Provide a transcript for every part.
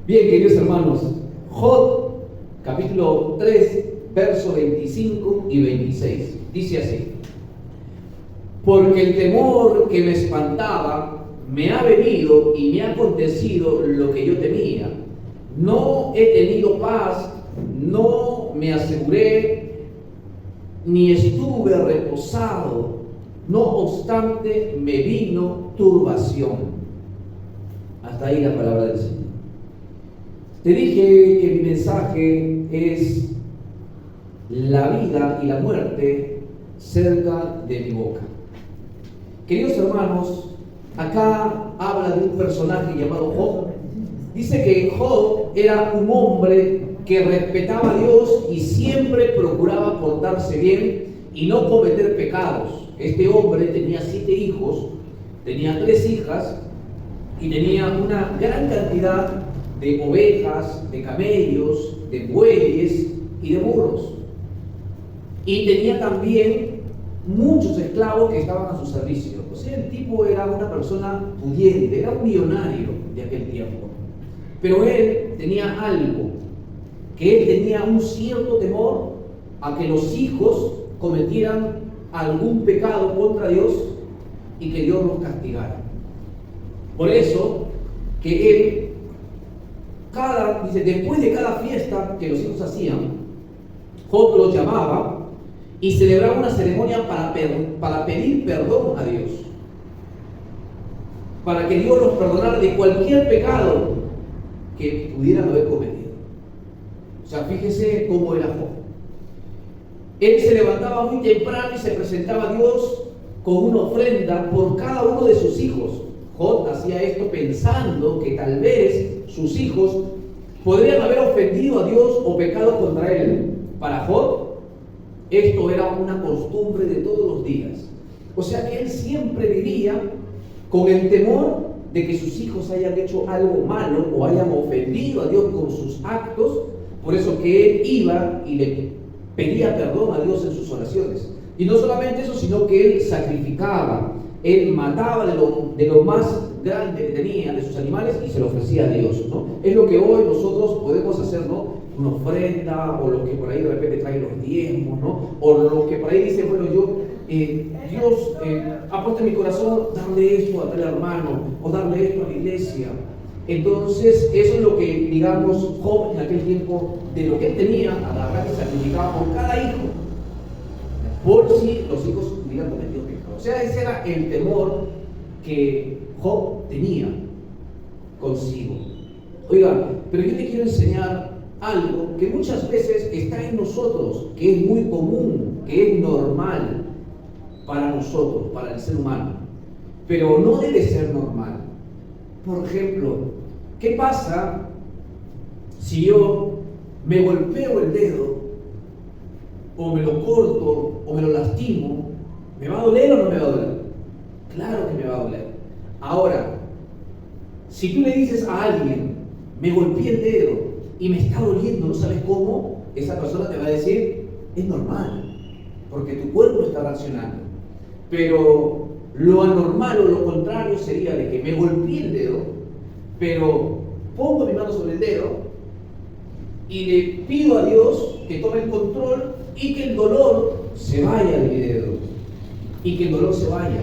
Bien, queridos hermanos, Job, capítulo 3, versos 25 y 26. Dice así: porque el temor que me espantaba me ha venido y me ha acontecido lo que yo temía. No he tenido paz, no me aseguré, ni estuve reposado. No obstante, me vino turbación. Hasta ahí la palabra del Señor. Te dije que mi mensaje es la vida y la muerte cerca de mi boca. Queridos hermanos, acá habla de un personaje llamado Job. Dice que Job era un hombre que respetaba a Dios y siempre procuraba portarse bien y no cometer pecados. Este hombre tenía 7 hijos, tenía 3 hijas y tenía una gran cantidad de ovejas, de camellos, de bueyes y de burros. Y tenía también muchos esclavos que estaban a su servicio. O sea, el tipo era una persona pudiente, era un millonario de aquel tiempo. Pero él tenía algo, que él tenía un cierto temor a que los hijos cometieran algún pecado contra Dios y que Dios los castigara. Por eso que él, después de cada fiesta que los hijos hacían, Job los llamaba y celebraba una ceremonia para pedir perdón a Dios, para que Dios los perdonara de cualquier pecado que pudieran haber cometido. O sea, fíjese cómo era Job. Él se levantaba muy temprano y se presentaba a Dios con una ofrenda por cada uno de sus hijos. Job hacía esto pensando que tal vez sus hijos podrían haber ofendido a Dios o pecado contra él. Para Job, esto era una costumbre de todos los días. O sea que él siempre vivía con el temor de que sus hijos hayan hecho algo malo o hayan ofendido a Dios con sus actos. Por eso que él iba y le pedía perdón a Dios en sus oraciones. Y no solamente eso, sino que él sacrificaba, él mataba de lo más grande que tenía de sus animales y se lo ofrecía a Dios, ¿no? Es lo que hoy nosotros podemos hacer, ¿no? Una ofrenda, o los que por ahí de repente traen los diezmos, ¿no? O los que por ahí dicen, bueno, Dios ha puesto en mi corazón darle esto a tal hermano, o darle esto a la iglesia. Entonces, eso es lo que, digamos, Job en aquel tiempo, de lo que él tenía, agarraba y sacrificaba por cada hijo, por si los hijos hubieran cometido pecado. O sea, ese era el temor que Job tenía consigo. Oiga, pero yo te quiero enseñar algo que muchas veces está en nosotros, que es muy común, que es normal para nosotros, para el ser humano, pero no debe ser normal. Por ejemplo, ¿qué pasa si yo me golpeo el dedo, o me lo corto, o me lo lastimo? ¿Me va a doler o no me va a doler? Claro que me va a doler. Ahora, si tú le dices a alguien, me golpeé el dedo y me está doliendo, no sabes cómo, esa persona te va a decir, es normal, porque tu cuerpo está reaccionando. Pero lo anormal o lo contrario sería de que me golpeé el dedo, pero pongo mi mano sobre el dedo y le pido a Dios que tome el control y que el dolor se vaya de mi dedo, y que el dolor se vaya.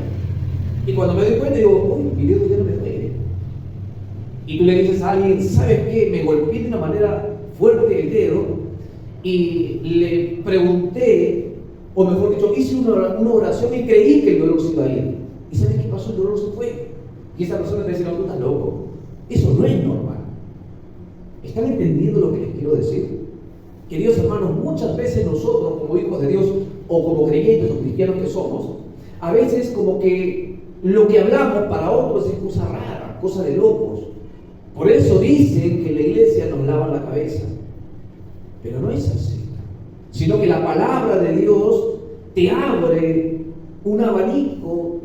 Y cuando me doy cuenta digo, uy, mi dedo ya no me duele. Y tú le dices a alguien, ¿sabes qué? Me golpeé de una manera fuerte el dedo y le pregunté, o mejor dicho, hice una oración y creí que el dolor se iba a ir. ¿Y sabes qué pasó? El dolor se fue. Y esa persona te dice, no, tú estás loco. Eso no es normal. ¿Están entendiendo lo que les quiero decir? Queridos hermanos, muchas veces nosotros, como hijos de Dios, o como creyentes o cristianos que somos, a veces como que lo que hablamos para otros es cosa rara, cosa de locos. Por eso dicen que en la iglesia nos lavan la cabeza. Pero no es así. Sino que la palabra de Dios te abre un abanico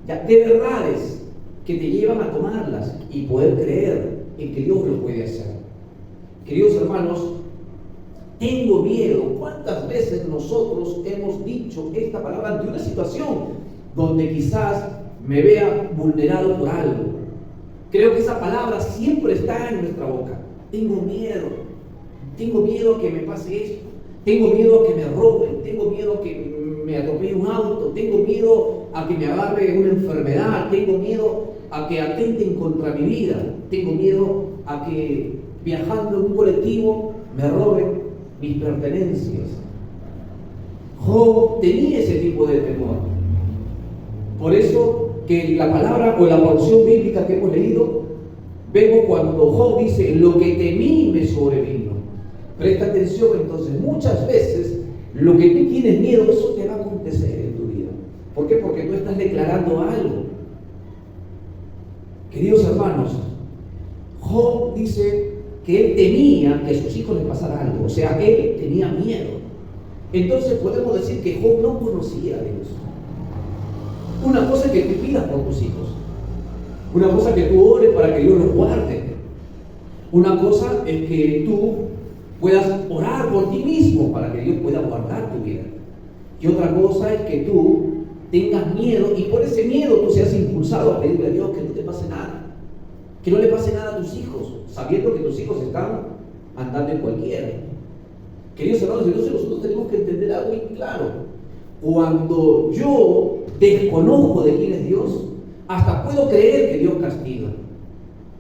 de verdades que te llevan a tomarlas y poder creer en que Dios lo puede hacer. Queridos hermanos, tengo miedo. ¿Cuántas veces nosotros hemos dicho esta palabra ante una situación donde quizás me vea vulnerado por algo? Creo que esa palabra siempre está en nuestra tengo miedo a que me pase esto, tengo miedo a que me roben, tengo miedo a que me atropelle un auto, tengo miedo a que me agarre una enfermedad, tengo miedo a que atenten contra mi vida, tengo miedo a que viajando en un colectivo me roben mis pertenencias. Job tenía ese tipo de temor. Por eso que la palabra o la porción bíblica que hemos leído, vemos cuando Job dice, lo que temí me sobrevino. Presta atención entonces, muchas veces lo que tú tienes miedo, eso te va a acontecer en tu vida. ¿Por qué? Porque tú estás declarando algo. Queridos hermanos, Job dice que él temía que a sus hijos les pasara algo, o sea, él tenía miedo. Entonces podemos decir que Job no conocía a Dios. Una cosa es que tú pidas por tus hijos, una cosa es que tú ores para que Dios los guarde, una cosa es que tú puedas orar por ti mismo para que Dios pueda guardar tu vida, y otra cosa es que tú tengas miedo y por ese miedo tú seas impulsado a pedirle a Dios que no te pase nada, que no le pase nada a tus hijos, sabiendo que tus hijos están andando en cualquiera. Queridos hermanos, entonces nosotros tenemos que entender algo muy claro. Cuando yo desconozco de quién es Dios, hasta puedo creer que Dios castiga.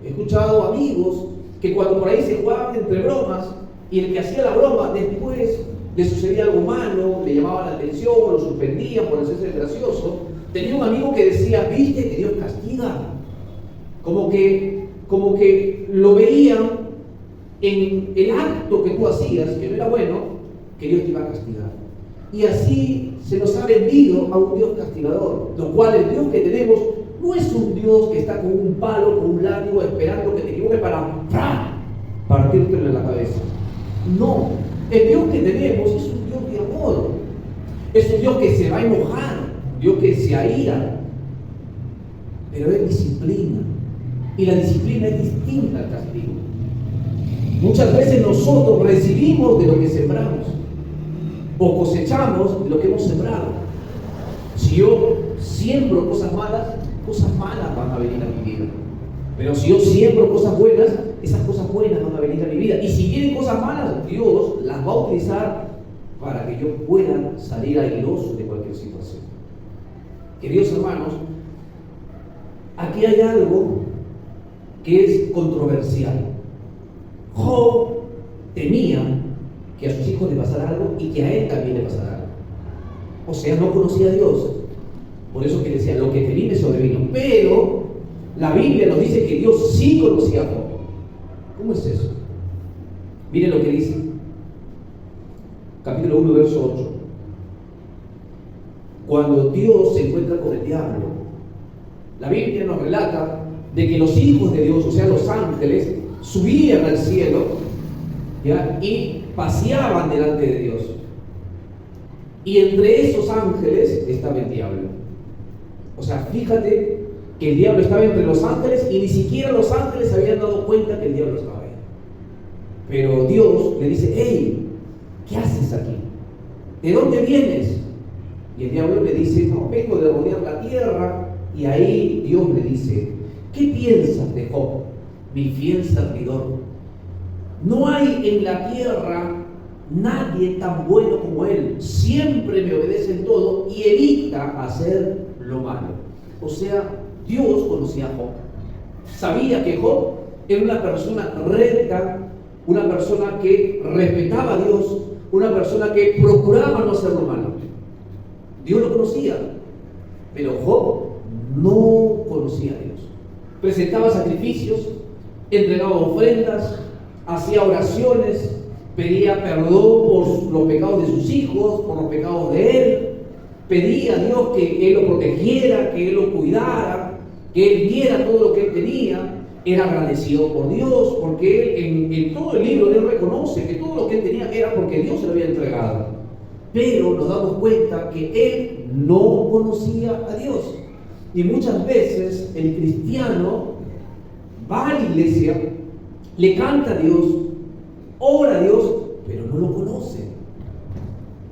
He escuchado amigos que cuando por ahí se jugaban entre bromas y el que hacía la broma después le sucedía algo malo, le llamaba la atención, lo suspendían por hacerse gracioso. Tenía un amigo que decía, ¿viste que Dios castiga? Como que lo veían en el acto que tú hacías, que no era bueno, que Dios te iba a castigar. Y así se nos ha vendido a un Dios castigador, lo cual el Dios que tenemos no es un Dios que está con un palo, con un látigo, esperando que te equivoques para partírtelo en la cabeza. No, el Dios que tenemos es un Dios de amor, es un Dios que se va a enojar, un Dios que se aira, pero es disciplina, y la disciplina es distinta al castigo. Muchas veces nosotros recibimos de lo que sembramos o cosechamos de lo que hemos sembrado. Si yo siembro cosas malas van a venir a mi vida. Pero si yo siembro cosas buenas, esas cosas buenas van a venir a mi vida. Y si vienen cosas malas, Dios las va a utilizar para que yo pueda salir airoso de cualquier situación. Queridos hermanos, aquí hay algo que es controversial. Job temía que a sus hijos le pasara algo y que a él también le pasara algo. O sea, no conocía a Dios. Por eso que decía, lo que temí me sobrevino. Pero la Biblia nos dice que Dios sí conocía a Job. ¿Cómo es eso? Miren lo que dice. Capítulo 1, verso 8. Cuando Dios se encuentra con el diablo, la Biblia nos relata de que los hijos de Dios, o sea, los ángeles, subían al cielo, ¿ya? Y paseaban delante de Dios. Y entre esos ángeles estaba el diablo. O sea, fíjate que el diablo estaba entre los ángeles y ni siquiera los ángeles se habían dado cuenta que el diablo estaba ahí. Pero Dios le dice, hey, ¿qué haces aquí? ¿De dónde vienes? Y el diablo le dice, no, vengo de rodear la tierra. Y ahí Dios le dice, ¿qué piensas de Job, mi fiel servidor? No hay en la tierra nadie tan bueno como él. Siempre me obedece en todo y evita hacer lo malo. O sea, Dios conocía a Job. Sabía que Job era una persona recta, una persona que respetaba a Dios, una persona que procuraba no hacer lo malo. Dios lo conocía, pero Job no conocía a Dios. Presentaba sacrificios, entregaba ofrendas, hacía oraciones, pedía perdón por los pecados de sus hijos, por los pecados de él, pedía a Dios que él lo protegiera, que él lo cuidara, que él viera todo lo que él tenía. Era agradecido por Dios, porque él en todo el libro él reconoce que todo lo que él tenía era porque Dios se lo había entregado. Pero nos damos cuenta que él no conocía a Dios. Y muchas veces el cristiano va a la iglesia, le canta a Dios, ora a Dios, pero no lo conoce.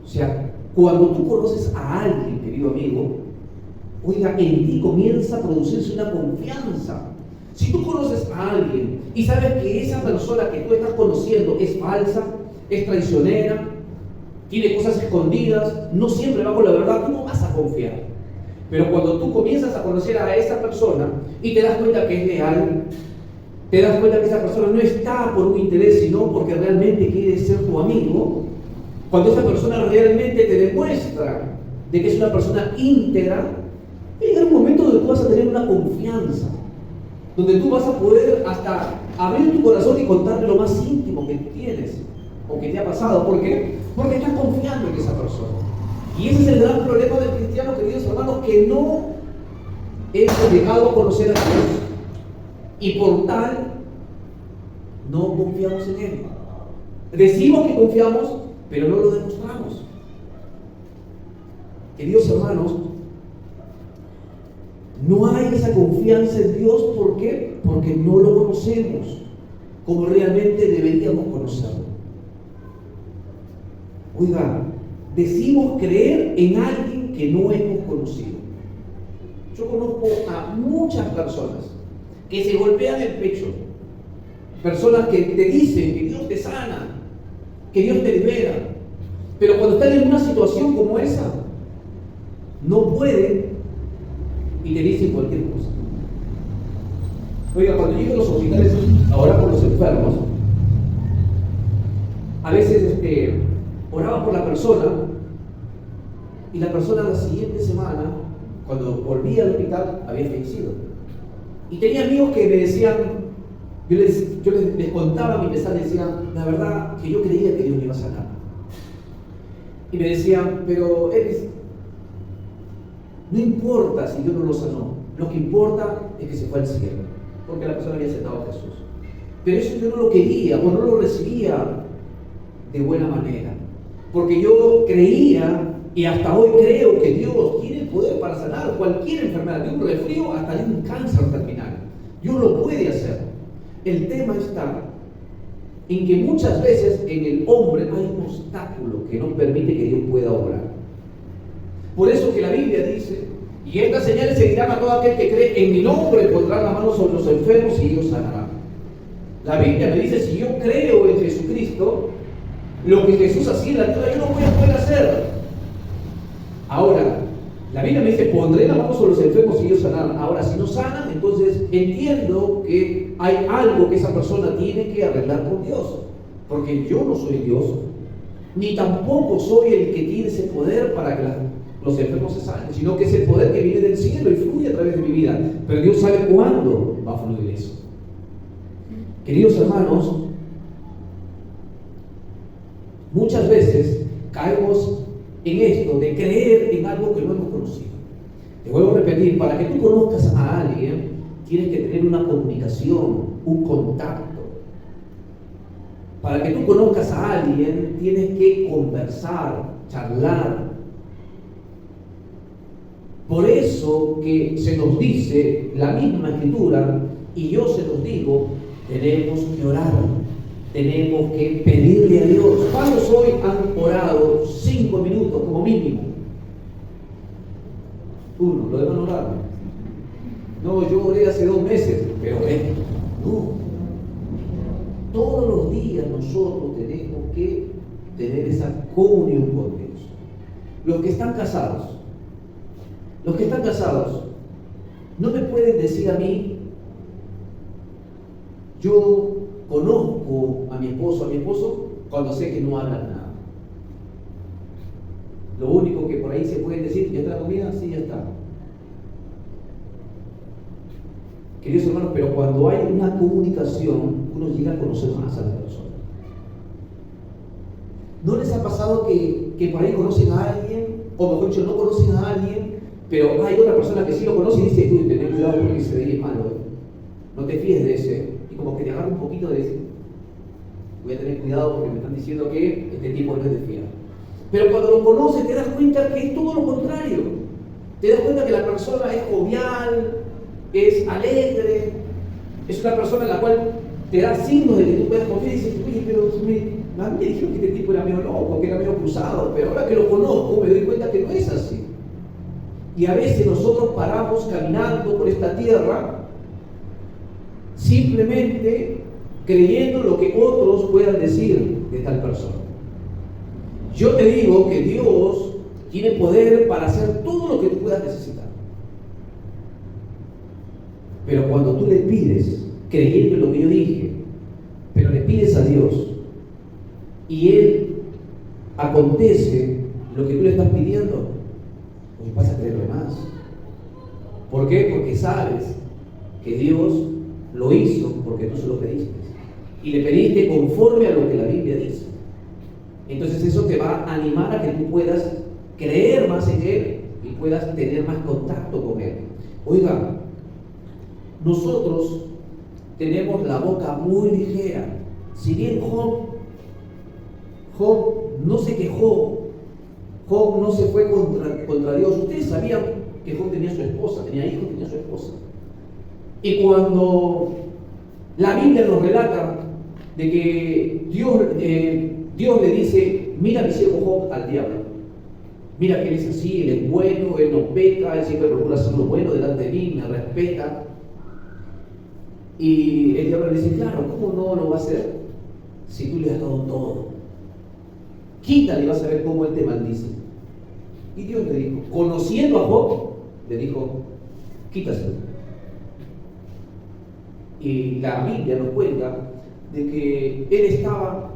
O sea, cuando tú conoces a alguien, querido amigo, oiga, en ti comienza a producirse una confianza. Si tú conoces a alguien y sabes que esa persona que tú estás conociendo es falsa, es traicionera, tiene cosas escondidas, no siempre va con la verdad, tú no vas a confiar. Pero cuando tú comienzas a conocer a esa persona y te das cuenta que es leal, te das cuenta que esa persona no está por un interés, sino porque realmente quiere ser tu amigo, cuando esa persona realmente te demuestra de que es una persona íntegra, va a llegar un momento donde tú vas a tener una confianza, donde tú vas a poder hasta abrir tu corazón y contarle lo más íntimo que tienes o que te ha pasado. ¿Por qué? Porque estás confiando en esa persona. Y ese es el gran problema del cristiano, queridos hermanos, que no hemos llegado a conocer a Dios y por tal no confiamos en Él. Decimos que confiamos, pero no lo demostramos. Queridos hermanos, no hay esa confianza en Dios. ¿Por qué? Porque no lo conocemos como realmente deberíamos conocerlo. Oiga, decimos creer en alguien que no hemos conocido. Yo conozco a muchas personas que se golpean el pecho, personas que te dicen que Dios te sana, que Dios te libera, pero cuando están en una situación como esa, no pueden y te dicen cualquier cosa. Oiga, cuando llego a los hospitales ahora con los enfermos, a veces oraba por la persona y la persona la siguiente semana, cuando volvía al hospital, había fallecido. Y tenía amigos que me decían, yo les contaba mi pesar, decían, la verdad que yo creía que Dios me iba a sanar. Y me decían, pero no importa si Dios no lo sanó, lo que importa es que se fue al cielo, porque la persona había aceptado a Jesús. Pero eso yo no lo quería o no lo recibía de buena manera, porque yo creía y hasta hoy creo que Dios tiene el poder para sanar cualquier enfermedad, de un resfrío hasta de un cáncer terminal. Dios lo puede hacer. El tema está en que muchas veces en el hombre hay un obstáculo que no permite que Dios pueda obrar. Por eso que la Biblia dice, y estas señales seguirán a todo aquel que cree en mi nombre, pondrán la mano sobre los enfermos y ellos sanarán. La Biblia me dice, si yo creo en Jesucristo, lo que Jesús hacía en la tierra, yo lo voy a poder hacer. Ahora, la Biblia me dice, pondré la mano sobre los enfermos y ellos sanarán. Ahora, si no sanan, entonces entiendo que hay algo que esa persona tiene que arreglar con Dios. Porque yo no soy Dios, ni tampoco soy el que tiene ese poder para que los enfermos se sanen, sino que es el poder que viene del cielo y fluye a través de mi vida. Pero Dios sabe cuándo va a fluir eso. Queridos hermanos, muchas veces caemos en esto de creer en algo que no hemos conocido. Te vuelvo a repetir, para que tú conozcas a alguien, tienes que tener una comunicación, un contacto. Para que tú conozcas a alguien, tienes que conversar, charlar. Por eso que se nos dice la misma escritura, y yo se los digo, tenemos que orar, tenemos que pedirle a Dios. ¿Cuántos hoy han orado 5 minutos como mínimo? Uno, lo demás no oraron. No, yo oré hace 2 meses, pero no. Todos los días nosotros tenemos que tener esa comunión con Dios. Los que están casados, no me pueden decir a mí, yo conozco a mi esposo cuando sé que no hablan nada. Lo único que por ahí se pueden decir, ¿ya está la comida? Sí, ya está. Queridos hermanos, pero cuando hay una comunicación, uno llega a conocer más a la persona. ¿No les ha pasado que por ahí conocen a alguien, o mejor dicho, no conocen a alguien, pero hay otra persona que sí lo conoce y dice, uy, ten cuidado porque ese de ahí es malo, no te fíes de ese, y como que te agarra un poquito de ese, voy a tener cuidado porque me están diciendo que este tipo no es de fiar. Pero cuando lo conoces te das cuenta que es todo lo contrario, te das cuenta que la persona es jovial, es alegre, es una persona en la cual te da signos de que tú puedes confiar y dices, oye, pero a mí me dijeron que este tipo era medio loco, que era medio cruzado, pero ahora que lo conozco me doy cuenta que no es así. Y a veces nosotros paramos caminando por esta tierra simplemente creyendo lo que otros puedan decir de tal persona. Yo te digo que Dios tiene poder para hacer todo lo que tú puedas necesitar. Pero cuando tú le pides, creyendo en lo que yo dije, pero le pides a Dios y Él acontece lo que tú le estás pidiendo, pues vas a creerlo más. ¿Por qué? Porque sabes que Dios lo hizo porque tú se lo pediste. Y le pediste conforme a lo que la Biblia dice. Entonces eso te va a animar a que tú puedas creer más en Él y puedas tener más contacto con Él. Oiga, nosotros tenemos la boca muy ligera. Si bien Job no se quejó, Job no se fue contra Dios. Ustedes sabían que Job tenía su esposa, tenía hijos, tenía su esposa. Y cuando la Biblia nos relata de que Dios le dice, mira a mi siervo Job al diablo. Mira que él es así, él es bueno, él no peca, él siempre procura hacer lo bueno delante de mí, me respeta. Y el diablo le dice, claro, ¿cómo no lo va a hacer si tú le has dado todo? Quítale y vas a ver cómo él te maldice. Y Dios le dijo, conociendo a Job, le dijo, quítaselo. Y la Biblia nos cuenta de que él estaba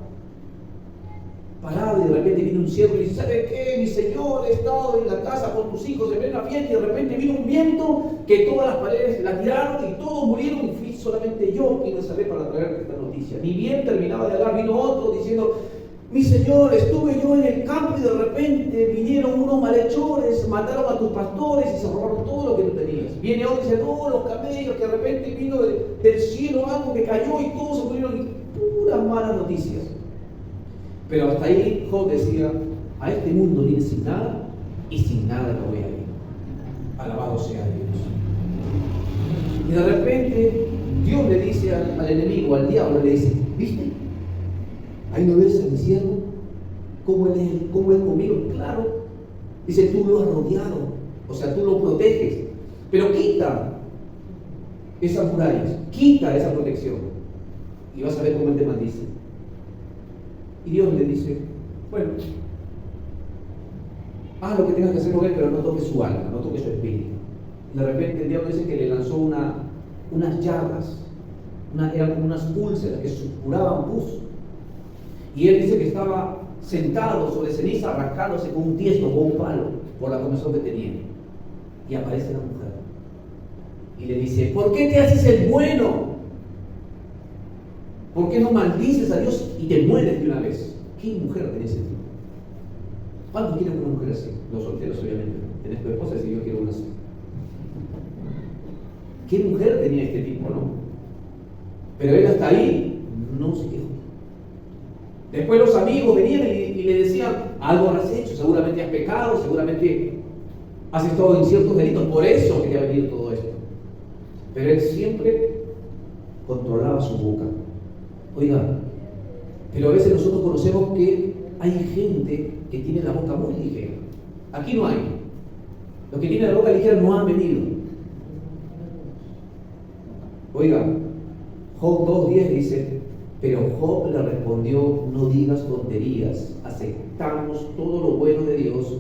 parado y de repente vino un siervo y le dice, ¿sabe qué? Mi señor, he estado en la casa con tus hijos en plena fiesta y de repente vino un viento que todas las paredes la tiraron y todos murieron y fui solamente yo quien me salvé para traerte esta noticia. Ni bien terminaba de hablar, vino otro diciendo, mi señor, estuve yo en el campo y de repente vinieron unos malhechores, mataron a tus pastores y se robaron todo lo que tú tenías. Viene otro y dice, no, los camellos, que de repente vino del cielo algo que cayó y todos se murieron. Y puras malas noticias. Pero hasta ahí Job decía, a este mundo viene sin nada y sin nada lo voy a ir. Alabado sea Dios. Y de repente Dios le dice al enemigo, al diablo, le dice, ¿viste? Ahí no ves a mi siervo, cómo él es conmigo. Claro, dice, tú lo has rodeado, o sea, tú lo proteges, pero quita esas murallas, quita esa protección y vas a ver cómo él te maldice. Y Dios le dice, bueno, haz lo que tengas que hacer con él, pero no toques su alma, no toques su espíritu. Y de repente Dios dice que le lanzó unas llagas, eran como unas úlceras que supuraban pus. Y él dice que estaba sentado sobre ceniza, arrancándose con un tiesto, con un palo, por la comezón que tenía. Y aparece la mujer. Y le dice, ¿por qué te haces el bueno? ¿Por qué no maldices a Dios y te mueres de una vez? ¿Qué mujer tenés ese tipo? ¿Cuántos quieren una mujer así? Los solteros, obviamente. Tenés tu esposa y dices, yo quiero una así. ¿Qué mujer tenía este tipo, no? Pero él hasta ahí no se quejó. Después los amigos venían y le decían, algo has hecho, seguramente has pecado, seguramente has estado en ciertos delitos, por eso que te ha venido todo esto. Pero él siempre controlaba su boca. Oiga, pero a veces nosotros conocemos que hay gente que tiene la boca muy ligera. Aquí no hay. Los que tienen la boca ligera no han venido. Oiga, Job 2:10 dice, pero Job le respondió, no digas tonterías, aceptamos todo lo bueno de Dios,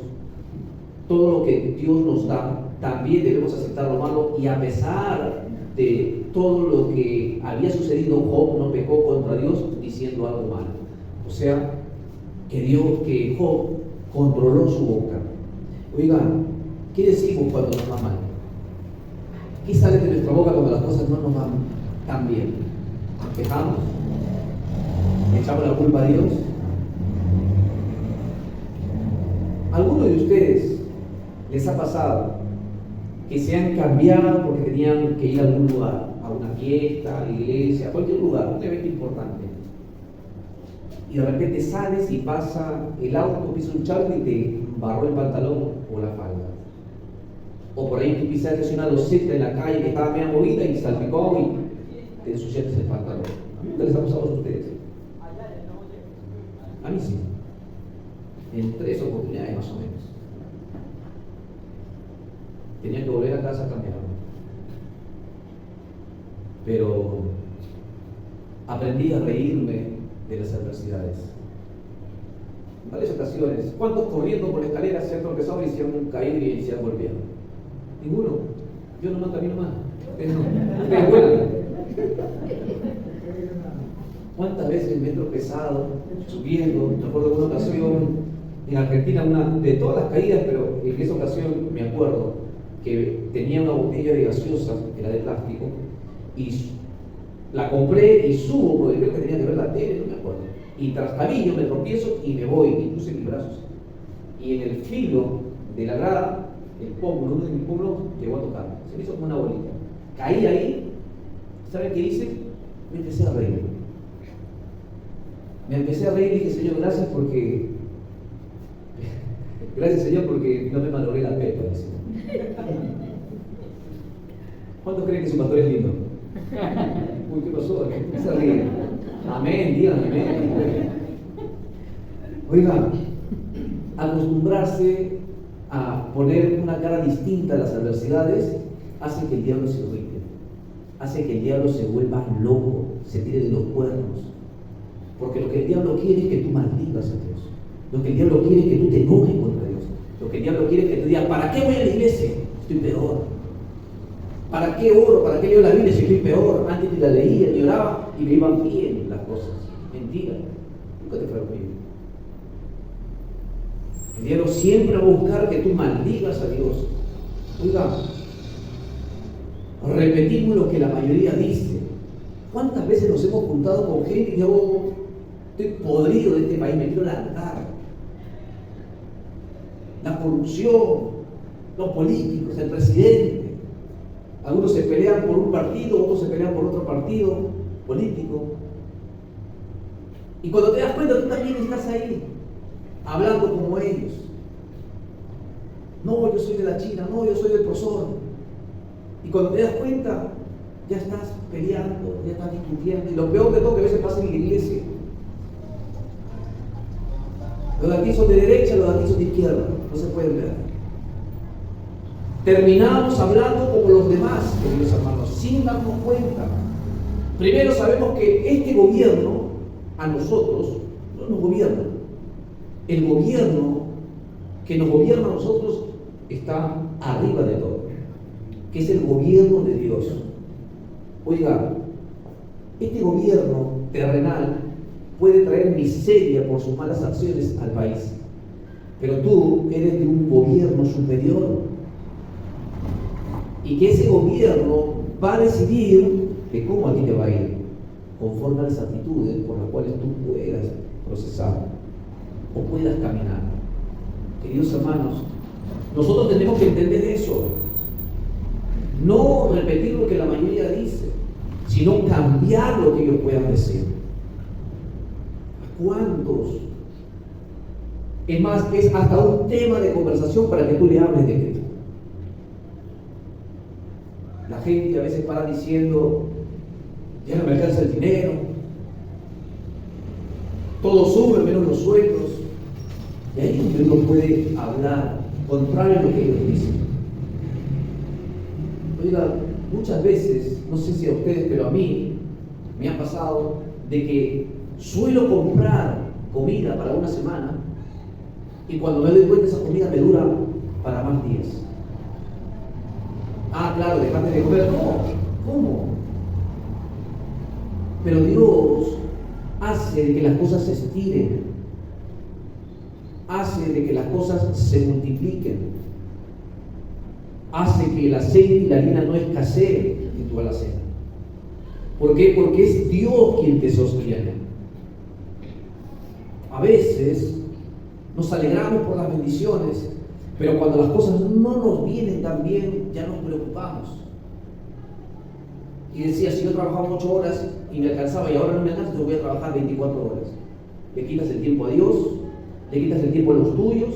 todo lo que Dios nos da, también debemos aceptar lo malo, y a pesar de todo lo que había sucedido, Job no pecó contra Dios diciendo algo malo. O sea, que Job controló su boca. Oiga, ¿qué decimos cuando nos va mal? ¿Qué sale de nuestra boca cuando las cosas no nos van tan bien? ¿Nos quejamos? ¿Echamos la culpa a Dios? ¿Alguno de ustedes les ha pasado que se han cambiado porque tenían que ir a algún lugar, a una fiesta, a la iglesia, a cualquier lugar, un evento importante? Y de repente sales y pasa el auto, pisa un charco y te embarró el pantalón o la falda. O por ahí tú pisaste una loseta en la calle que estaba media movida y salpicó y te ensuciaste el pantalón. ¿A mí nunca les ha pasado a ustedes? A mí sí. En 3 oportunidades más o menos. Tenía que volver a casa a cambiarme. Pero aprendí a reírme de las adversidades. En varias ocasiones, ¿cuántos corriendo por la escalera se han tropezado y se han caído y se han golpeado? Ninguno. Yo nomás camino más. Ustedes no. Ustedes vuelan. ¿Cuántas veces me he tropezado subiendo? Recuerdo una ocasión en Argentina, una de todas las caídas, pero en esa ocasión me acuerdo que tenía una botella de gaseosa, que era de plástico, y la compré y subo, porque creo que tenía que ver la tele, no me acuerdo. Y tras camino me tropiezo y me voy, y puse mis brazos. Y en el filo de la grada, el pómulo, uno de mis pómulos, llegó a tocar. Se me hizo como una bolita. Caí ahí, ¿saben qué hice? Me empecé a reír. Me empecé a reír y dije, Señor, gracias porque... Gracias, Señor, porque no me malogré la pepa. ¿Cuántos creen que su pastor es lindo? Uy, ¿qué pasó? ¿Qué se ríe? Amén, digan amén. Oiga, acostumbrarse a poner una cara distinta a las adversidades hace que el diablo se irrite, hace que el diablo se vuelva loco, se tire de los cuernos. Porque lo que el diablo quiere es que tú maldigas a Dios. Lo que el diablo quiere es que tú te enojes contra Dios. Lo que el diablo quiere es que tú digas, ¿para qué voy a la iglesia? Estoy peor. ¿Para qué oro? ¿Para qué leo la Biblia si estoy peor? Antes ni la leía, ni oraba y me iban bien las cosas. Mentira. Nunca te fueron bien. El diablo siempre va a buscar que tú maldigas a Dios. Oiga, repetimos lo que la mayoría dice. ¿Cuántas veces nos hemos juntado con gente y yo estoy podrido de este país, me quiero largar? La corrupción, los políticos, el presidente. Algunos se pelean por un partido, otros se pelean por otro partido político. Y cuando te das cuenta, tú también estás ahí, hablando como ellos. No, yo soy de la China, no, yo soy del Prosor. Y cuando te das cuenta, ya estás peleando, ya estás discutiendo. Y lo peor de todo que a veces pasa en la iglesia. Los de aquí son de derecha, los de aquí son de izquierda. No se pueden ver. Terminamos hablando como los demás, queridos hermanos, sin darnos cuenta. Primero sabemos que este gobierno a nosotros no nos gobierna. El gobierno que nos gobierna a nosotros está arriba de todo, que es el gobierno de Dios. Oiga, este gobierno terrenal puede traer miseria por sus malas acciones al país, pero tú eres de un gobierno superior y que ese gobierno va a decidir de cómo a ti te va a ir, conforme a las actitudes por las cuales tú puedas procesar o puedas caminar. Queridos hermanos, nosotros tenemos que entender eso. No repetir lo que la mayoría dice, sino cambiar lo que ellos puedan decir. ¿A cuántos? Es más, es hasta un tema de conversación para que tú le hables de Cristo. La gente a veces para diciendo, ya no me alcanza el dinero, todo sube menos los sueldos, y ahí es donde uno puede hablar contrario a lo que ellos dicen. Oiga, muchas veces, no sé si a ustedes, pero a mí me ha pasado de que suelo comprar comida para una semana y cuando me doy cuenta esa comida me dura para más días. Ah, claro, dejaste de comer. No, ¿cómo? Pero Dios hace de que las cosas se estiren, hace de que las cosas se multipliquen, hace que el aceite y la harina no escaseen en tu alacena. ¿Por qué? Porque es Dios quien te sostiene. A veces nos alegramos por las bendiciones, pero cuando las cosas no nos vienen tan bien, ya nos preocupamos. Y decía, si yo trabajaba 8 horas y me alcanzaba y ahora no me alcanza, yo voy a trabajar 24 horas. Le quitas el tiempo a Dios, le quitas el tiempo a los tuyos,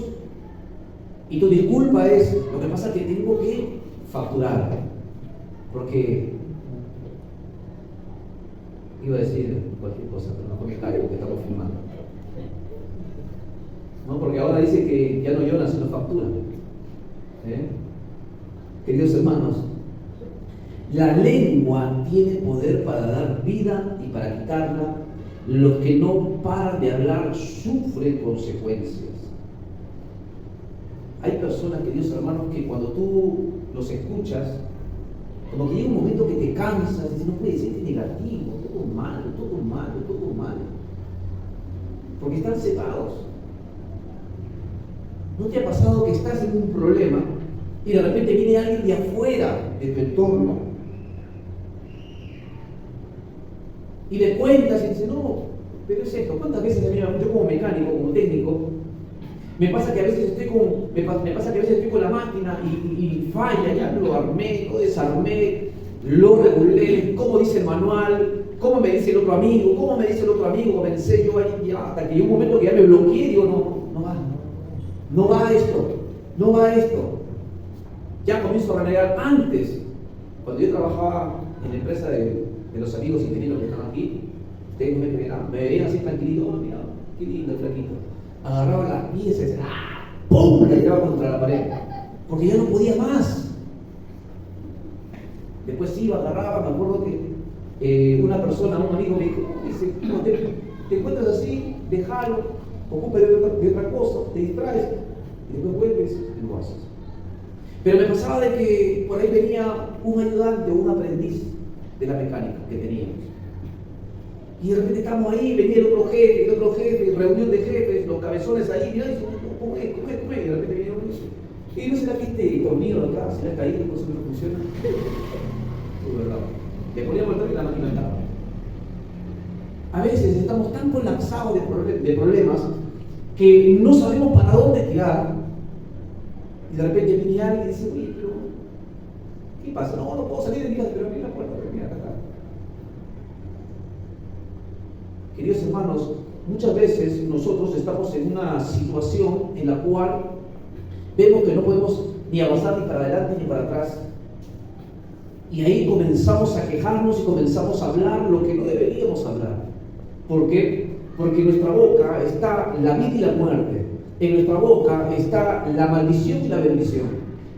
y tu disculpa es, lo que pasa es que tengo que facturar, porque iba a decir cualquier cosa, pero no me callo porque estamos filmando. No, porque ahora dice que ya no lloran sino facturan. Queridos hermanos, la lengua tiene poder para dar vida y para quitarla, los que no paran de hablar sufren consecuencias. Hay personas, queridos hermanos, que cuando tú los escuchas, como que llega un momento que te cansas y dices, no puede ser negativo, todo malo, todo malo, todo malo. Porque están cegados. ¿No te ha pasado que estás en un problema y de repente viene alguien de afuera de tu entorno y le cuentas y dices, no, pero es esto? ¿Cuántas veces a mí, yo como mecánico, como técnico, me pasa que a veces estoy con la máquina y falla, ya lo armé, lo desarmé, lo regulé, cómo dice el manual, cómo me dice el otro amigo, comencé yo ahí, ya, hasta que llegó un momento que ya me bloqueé y digo, no va esto. Ya comienzo a renegar. Antes, cuando yo trabajaba en la empresa de los amigos ingenieros que están aquí, ustedes me veían así tranquilito, mira, qué lindo el flaquito. Agarraba las piezas y decía, ¡pum!, le tiraba contra la pared, porque ya no podía más. Después iba, agarraba, me acuerdo que una persona, un amigo me dijo, dice, no, te encuentras así, déjalo, ocupa de otra cosa, te distraes, y después vuelves y lo haces. Pero me pasaba de que por ahí venía un ayudante o un aprendiz de la mecánica que teníamos. Y de repente estamos ahí, venía el otro jefe, reunión de jefes, los cabezones ahí, mira, come, y de repente viene uno y dice, ¿y no será que este tornillo de acá se le ha caído, no sé cómo funciona? Es verdad. Le ponía a volver y la máquina andaba. A veces estamos tan colapsados de problemas que no sabemos para dónde tirar, y de repente viene alguien y dice, oye, pero ¿qué pasa? No puedo salir de mi casa, pero mira la puerta, pero mira acá. Queridos hermanos, muchas veces nosotros estamos en una situación en la cual vemos que no podemos ni avanzar ni para adelante ni para atrás. Y ahí comenzamos a quejarnos y comenzamos a hablar lo que no deberíamos hablar. ¿Por qué? Porque en nuestra boca está la vida y la muerte. En nuestra boca está la maldición y la bendición.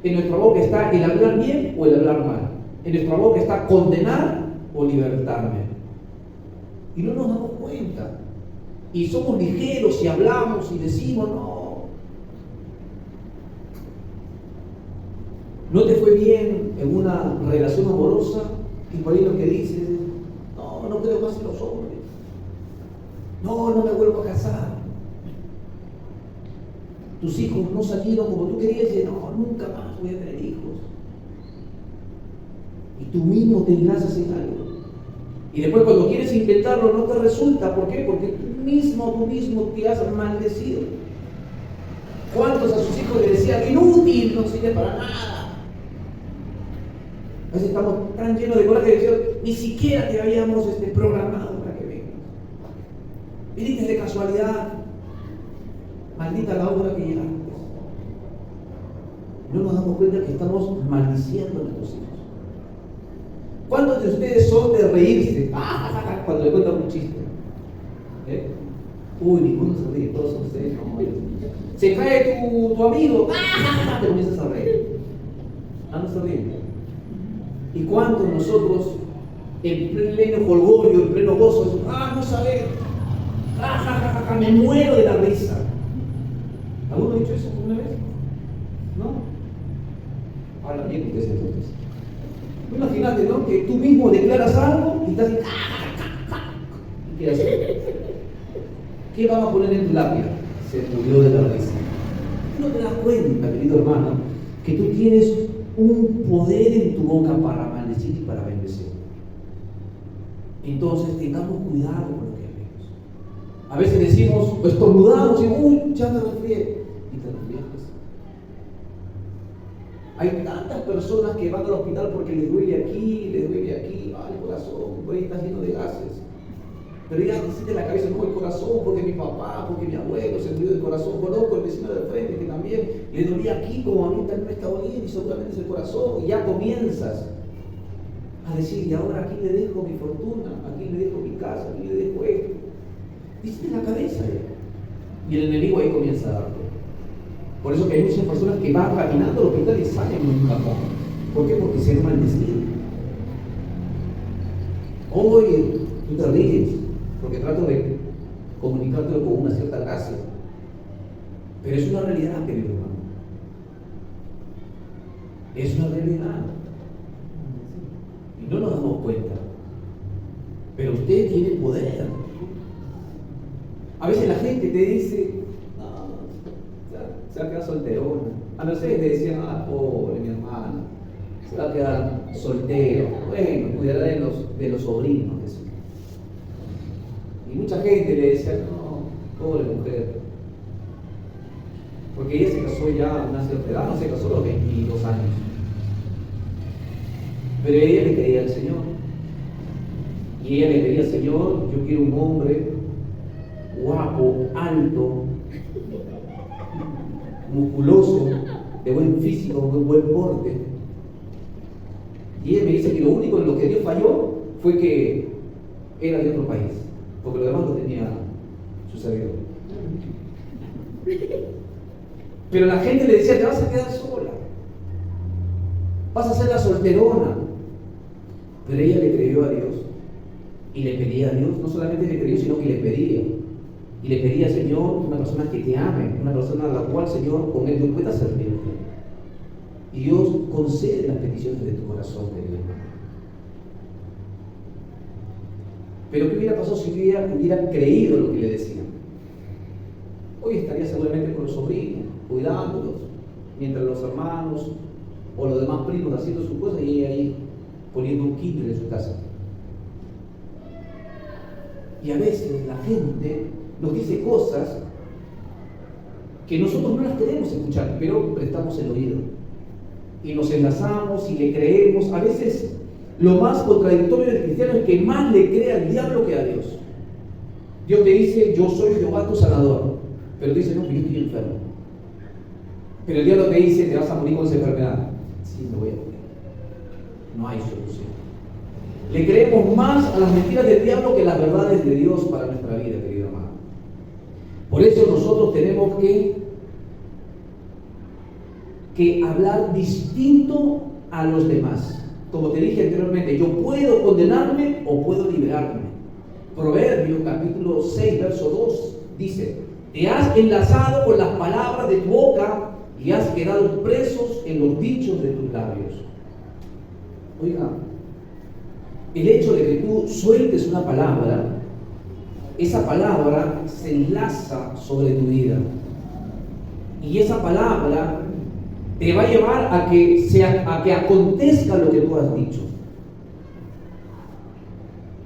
En nuestra boca está el hablar bien o el hablar mal. En nuestra boca está condenar o libertarme. Y no nos damos cuenta. Y somos ligeros y hablamos y decimos, no te fue bien en una relación amorosa, y por ahí lo que dices es, no creo más en los hombres. No me vuelvo a casar. Tus hijos no salieron como tú querías y nunca más voy a tener hijos. Y tú mismo te enlazas en algo. Y después cuando quieres intentarlo no te resulta. ¿Por qué? Porque tú mismo te has maldecido. ¿Cuántos a sus hijos le decían, inútil, no sirve para nada? A veces estamos tan llenos de coraje que decimos, ni siquiera te habíamos programado para que vengas. Viniste de casualidad. Maldita la hora que llegaste. No nos damos cuenta que estamos maldiciendo a nuestros hijos. ¿Cuántos de ustedes son de reírse cuando le cuentan un chiste? Uy, ninguno se ríe, todos son ustedes. Se cae tu amigo, te comienzas a reír. No se ríen. ¿Y cuántos nosotros, en pleno jolgorio, en pleno gozo, no sabes, me muero de la risa? ¿Alguno ha dicho eso alguna vez? ¿No? Habla bien ustedes entonces. Imagínate, ¿no? Que tú mismo declaras algo y estás así, ¿y qué haces? ¿Qué van a poner en tu lápida? Se murió de la risa. ¿No te das cuenta, querido hermano, que tú tienes un poder en tu boca para maldecir y para bendecir? Entonces tengamos cuidado con lo que hacemos. A veces decimos, estornudamos y uy, ya me resfrié. Y te resfriaste. Hay tantas personas que van al hospital porque les duele aquí, el corazón, por ahí está lleno de gases. Pero ya te siente la cabeza, no, el corazón, porque mi papá, porque mi abuelo se murió del corazón. Conozco el vecino del frente que también le dolía aquí, como a mí también me está doliendo, y seguramente es el corazón. Y ya comienzas a decir, y ahora aquí le dejo mi fortuna, aquí le dejo mi casa, aquí le dejo esto. Dice en la cabeza ya. Y el enemigo ahí comienza a darte. Por eso que hay muchas personas que van caminando al hospital y salen en un cajón. ¿Por qué? Porque se han maldecido. Hoy Tú te ríes, porque trato de comunicártelo con una cierta gracia. Pero es una realidad, querido hermano. Es una realidad. Y no nos damos cuenta. Pero usted tiene poder. A veces la gente te dice, no, se va a quedar solterona. A veces le decían, pobre mi hermano, se va a quedar soltero. Bueno, cuidará de los sobrinos. Eso. Y mucha gente le decía, no, pobre mujer. Porque ella se casó ya a una cierta edad, no se casó a los 22 años. Pero ella le quería al Señor. Y ella le pedía, Señor, yo quiero un hombre guapo, alto, musculoso, de buen físico, de buen porte. Y ella me dice que lo único en lo que Dios falló fue que era de otro país, porque lo demás lo tenía su servidor. Pero la gente le decía, te vas a quedar sola, vas a ser la solterona. Pero ella le creyó a Dios y le pedía a Dios, no solamente le creyó, sino que le pedía. Y le pedía, Señor, una persona que te ame, una persona a la cual, Señor, con él tú puedas servirte. Y Dios concede las peticiones de tu corazón, querido hermano. Pero ¿qué hubiera pasado si hubiera creído lo que le decían? Hoy estaría seguramente con los sobrinos, cuidándolos, mientras los hermanos o los demás primos haciendo sus cosas y ella ahí poniendo un quite en su casa. Y a veces la gente nos dice cosas que nosotros no las queremos escuchar, pero prestamos el oído y nos enlazamos y le creemos. A veces lo más contradictorio del cristiano es que más le cree al diablo que a Dios. Dios te dice, yo soy Jehová tu sanador, pero tú dices, no, yo estoy enfermo. Pero el diablo te dice, te vas a morir con esa enfermedad. Sí, me voy a morir. No hay solución. Le creemos más a las mentiras del diablo que a las verdades de Dios para nuestra vida, querido hermano. Por eso nosotros tenemos que hablar distinto a los demás. Como te dije anteriormente, yo puedo condenarme o puedo liberarme. Proverbios capítulo 6, verso 2 dice, te has enlazado con las palabras de tu boca y has quedado presos en los dichos de tus labios. Oiga, el hecho de que tú sueltes una palabra, esa palabra se enlaza sobre tu vida. Y esa palabra te va a llevar a que acontezca lo que tú has dicho.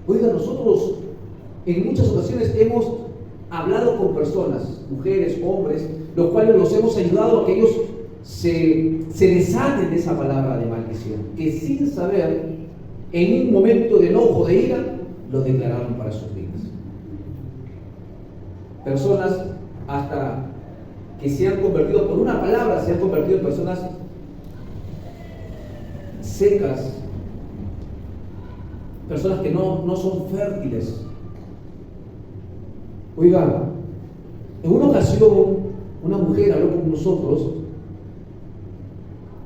Oiga, nosotros en muchas ocasiones hemos hablado con personas, mujeres, hombres, los cuales los hemos ayudado a que ellos se desaten de esa palabra de maldición, que sin saber, en un momento de enojo, de ira, lo declararon para sus vidas. Personas hasta que se han convertido, por una palabra, se han convertido en personas secas, personas que no son fértiles. Oiga, en una ocasión, una mujer habló con nosotros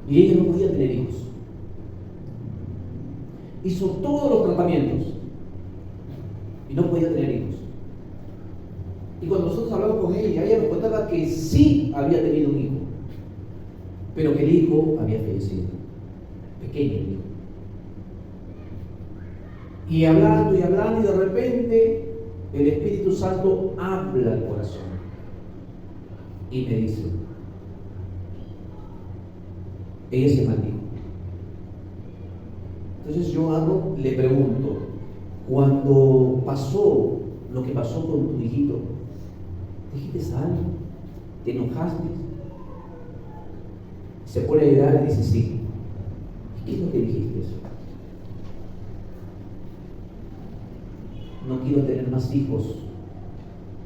y ella no podía tener hijos. Hizo todos los tratamientos y no podía tener hijos. Y cuando nosotros hablamos con ella nos contaba que sí había tenido un hijo, pero que el hijo había fallecido, pequeño el hijo. Y hablando y de repente el Espíritu Santo habla al corazón y me dice, ella se maldijo. Entonces yo le pregunto, cuando pasó lo que pasó con tu hijito, ¿dijiste algo? ¿Te enojaste? Se pone a llorar y dice, sí. ¿Qué es lo que dijiste? No quiero tener más hijos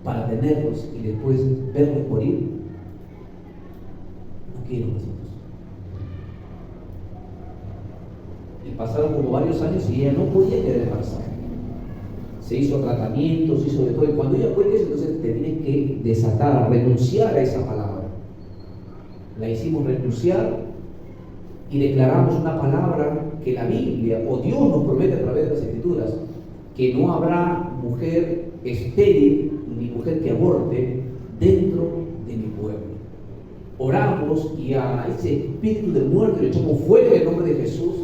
para tenerlos y después verlos morir. No quiero más hijos. Y pasaron como varios años y ella no podía quedar embarazada. Se hizo tratamientos, se hizo de todo. Y cuando ella cuenta eso, entonces te tienes que desatar, renunciar a esa palabra. La hicimos renunciar y declaramos una palabra que la Biblia o Dios nos promete a través de las Escrituras, que no habrá mujer estéril ni mujer que aborte dentro de mi pueblo. Oramos y a ese espíritu de muerte le echamos fuera en el nombre de Jesús.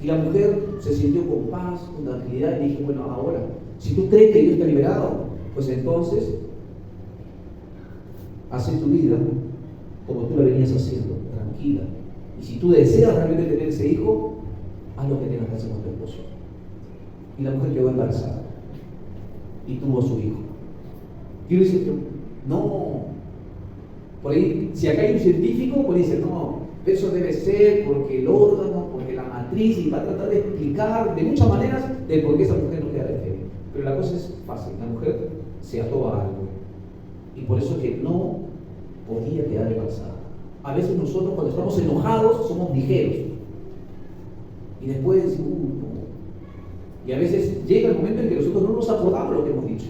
Y la mujer se sintió con paz, con tranquilidad, y dije, bueno, ahora, si tú crees que Dios te ha liberado, pues entonces, haz tu vida como tú la venías haciendo, tranquila. Y si tú deseas realmente tener ese hijo, haz lo que tengas que hacer con tu esposo. Y la mujer quedó embarazada y tuvo a su hijo. Y uno dice, no, por ahí, si acá hay un científico, pues dice, no, eso debe ser porque el órgano, porque la matriz, y va a tratar de explicar de muchas maneras de por qué esa mujer no queda estéril. Pero la cosa es fácil, la mujer se ató a algo. Y por eso es que no podía quedar embarazada. A veces nosotros cuando estamos enojados somos ligeros. Y después decimos, no. Y a veces llega el momento en que nosotros no nos acordamos lo que hemos dicho.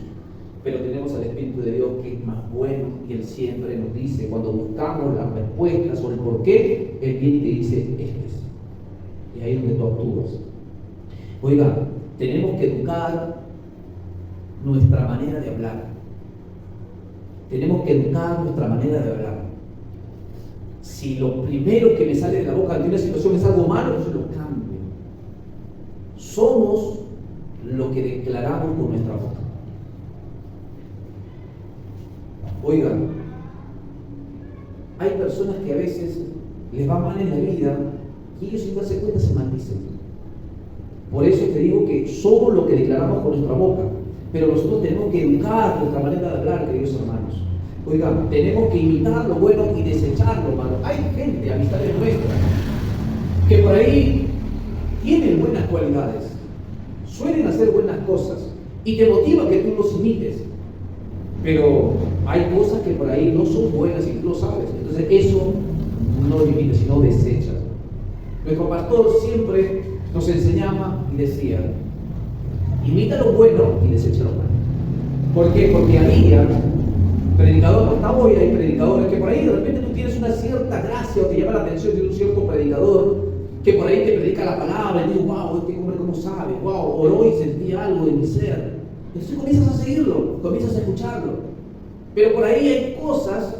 Pero tenemos al Espíritu de Dios que es más bueno y Él siempre nos dice, cuando buscamos las respuestas o el por qué, Él viene y te dice, esto es. Y ahí es donde tú actúas. Oiga, tenemos que educar nuestra manera de hablar. Tenemos que educar nuestra manera de hablar. Si lo primero que me sale de la boca ante una situación es algo malo, yo lo cambio. Somos lo que declaramos con nuestra boca. Oigan, hay personas que a veces les va mal en la vida y ellos sin darse cuenta se maldicen. Por eso te digo que somos lo que declaramos con nuestra boca, pero nosotros tenemos que educar nuestra manera de hablar, queridos hermanos. Oigan, tenemos que imitar lo bueno y desechar lo malo. Hay gente, amistades nuestras, que por ahí tienen buenas cualidades, suelen hacer buenas cosas y te motiva que tú los imites. Pero hay cosas que por ahí no son buenas y tú lo sabes. Entonces eso no lo imites, sino desechas. Nuestro pastor siempre nos enseñaba y decía, imita lo bueno y desecha lo malo. ¿Por qué? Porque había predicadores, no hoy hay predicadores que por ahí de repente tú tienes una cierta gracia o te llama la atención de un cierto predicador que por ahí te predica la palabra y digo, wow, este hombre cómo sabe, wow, oró y sentí algo en mi ser. Entonces comienzas a seguirlo, comienzas a escucharlo. Pero por ahí hay cosas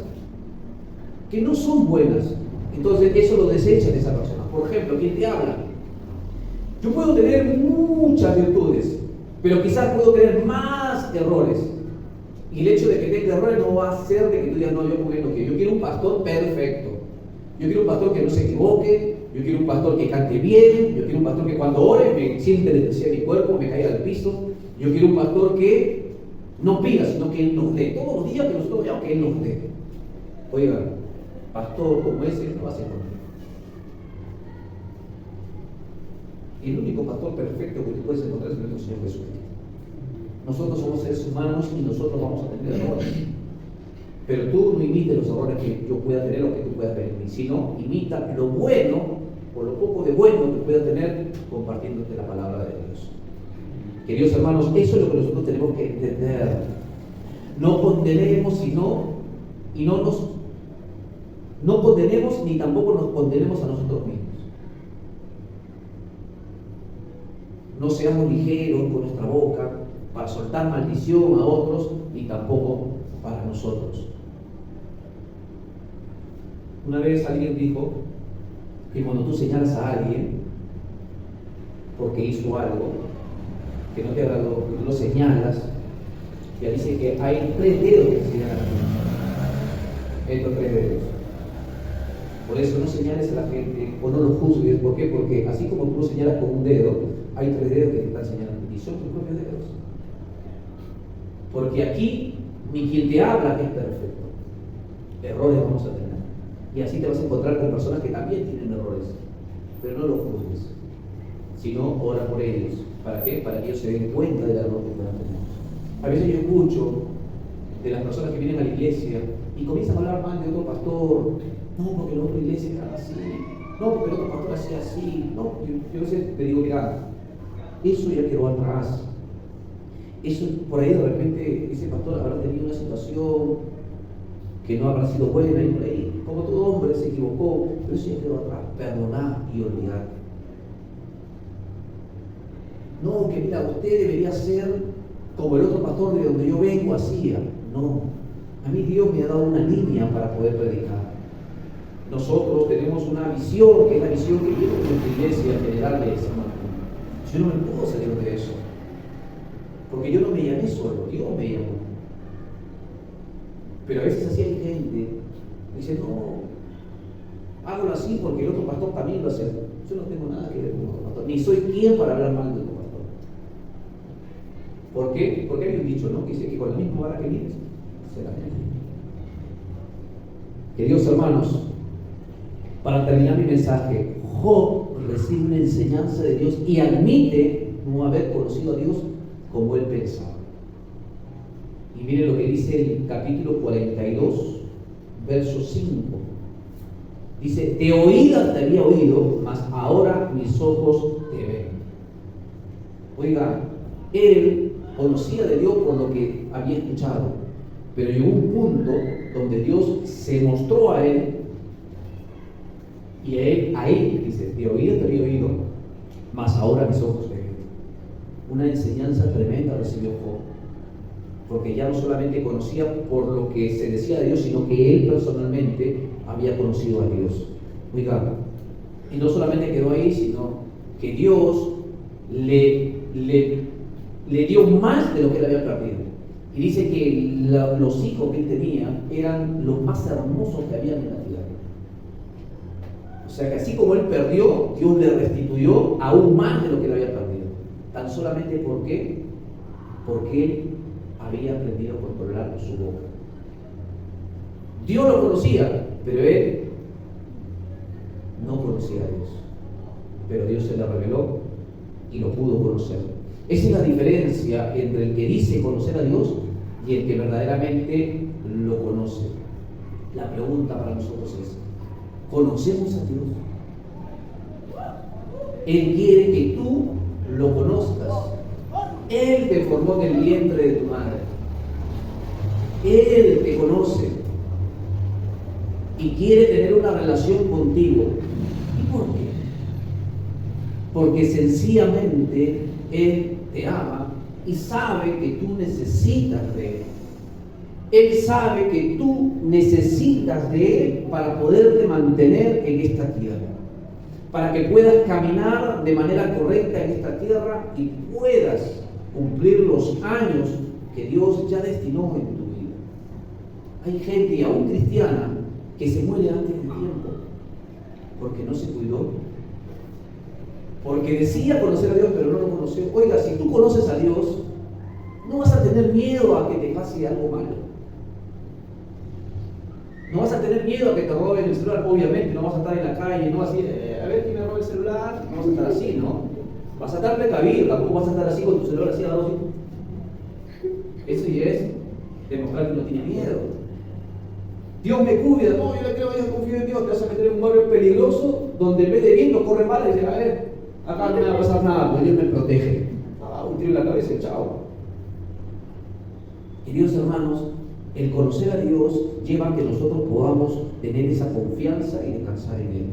que no son buenas. Entonces eso lo desecha de esa persona. Por ejemplo, quien te habla. Yo puedo tener muchas virtudes, pero quizás puedo tener más errores. Y el hecho de que tenga errores no va a hacer de que tú digas, no, yo quiero un pastor perfecto. Yo quiero un pastor que no se equivoque. Yo quiero un pastor que cante bien. Yo quiero un pastor que cuando ore me siente electricidad en mi cuerpo, me caiga al piso. Yo quiero un pastor que no pida, sino que Él nos dé. Todos los días que nosotros vayamos, que Él nos dé. Oiga, pastor como ese no va a ser conmigo. Y el único pastor perfecto que tú puedes encontrar es nuestro Señor Jesucristo. Nosotros somos seres humanos y nosotros vamos a tener errores. Pero tú no imites los errores que yo pueda tener o que tú puedas ver en mí, sino imita lo bueno o lo poco de bueno que pueda tener compartiéndote la palabra de Dios. Queridos hermanos, eso es lo que nosotros tenemos que entender. No condenemos no condenemos ni tampoco nos condenemos a nosotros mismos. No seamos ligeros con nuestra boca para soltar maldición a otros ni tampoco para nosotros. Una vez alguien dijo que cuando tú señalas a alguien porque hizo algo que no te agradó, que tú lo señalas, ya dice que hay 3 dedos que señalan a ti. Estos 3 dedos. Por eso no señales a la gente o no lo juzgues. ¿Por qué? Porque así como tú lo señalas con un dedo, hay 3 dedos que te están señalando y son tus propios dedos. Porque aquí ni quien te habla es perfecto. Errores vamos a tener. Y así te vas a encontrar con personas que también tienen errores. Pero no los juzgues, sino ora por ellos. ¿Para qué? Para que ellos se den cuenta del error que puedan tener. A veces yo escucho de las personas que vienen a la iglesia y comienzan a hablar mal de otro pastor. No, porque la otra iglesia era así. No, porque el otro pastor hacía así. No, yo a veces te digo, mira, eso ya quedó atrás. Eso, por ahí de repente, ese pastor habrá tenido una situación que no habrá sido buena y por ahí, como todo hombre, se equivocó, pero eso ya quedó atrás. Perdonar y olvidar. no, que mira, usted debería ser como el otro pastor de donde yo vengo hacía. No, a mí Dios me ha dado una línea para poder predicar. Nosotros tenemos una visión, que es la visión que tiene nuestra iglesia general de San Martín. Yo no me puedo salir de eso, porque yo no me llamé solo, Dios me llamó. Pero a veces así hay gente que dice, no, hágalo así porque el otro pastor también lo hace. Yo no tengo nada que ver con el otro pastor, ni soy quien para hablar mal del otro pastor. ¿Por qué? Porque hay un dicho, ¿no? Que dice que con la misma vara que vienes, será menos. Queridos hermanos, para terminar mi mensaje, Job recibe una enseñanza de Dios y admite no haber conocido a Dios como él pensaba. Y miren lo que dice el capítulo 42, verso 5. Dice, de oídas te había oído, mas ahora mis ojos te ven. Oiga, él conocía de Dios por lo que había escuchado, pero llegó un punto donde Dios se mostró a él, y a él dice, de oídas te había oído, mas ahora mis ojos te ven. Una enseñanza tremenda recibió Job, porque ya no solamente conocía por lo que se decía de Dios, sino que él personalmente había conocido a Dios. Oiga, y no solamente quedó ahí, sino que Dios le dio más de lo que él había perdido. Y dice que los hijos que él tenía eran los más hermosos que había en la tierra. O sea que así como él perdió, Dios le restituyó aún más de lo que él había perdido. Tan solamente porque él había aprendido a controlar su boca. Dios lo conocía, pero él no conocía a Dios. Pero Dios se le reveló y lo pudo conocer. Esa es la diferencia entre el que dice conocer a Dios y el que verdaderamente lo conoce. La pregunta para nosotros es, ¿conocemos a Dios? Él quiere que tú lo conozcas. Él te formó en el vientre de tu madre. Él te conoce y quiere tener una relación contigo. ¿Y por qué? Porque sencillamente Él te ama y sabe que tú necesitas de Él. Él sabe que tú necesitas de Él para poderte mantener en esta tierra, para que puedas caminar de manera correcta en esta tierra y puedas cumplir los años que Dios ya destinó en tu vida. Hay gente, aún cristiana, que se muere antes de tiempo porque no se cuidó, porque decía conocer a Dios pero no lo conoció. Oiga, si tú conoces a Dios, no vas a tener miedo a que te pase algo malo. No vas a tener miedo a que te roben el celular, obviamente. No vas a estar en la calle, no vas a decir, a ver quién me roba el celular. No vas a estar así, ¿no? Vas a estar precavido, tampoco vas a estar así con tu celular así a la dosis. Eso ya es demostrar que no tiene miedo. Dios me cuida, no, yo le creo a Dios, confío en Dios. Te vas a meter en un barrio peligroso donde en vez de viento corre mal y dice, a ver, acá no me va a pasar nada, pues Dios me protege. Un tiro en la cabeza y chao. Queridos hermanos, el conocer a Dios lleva a que nosotros podamos tener esa confianza y descansar en Él.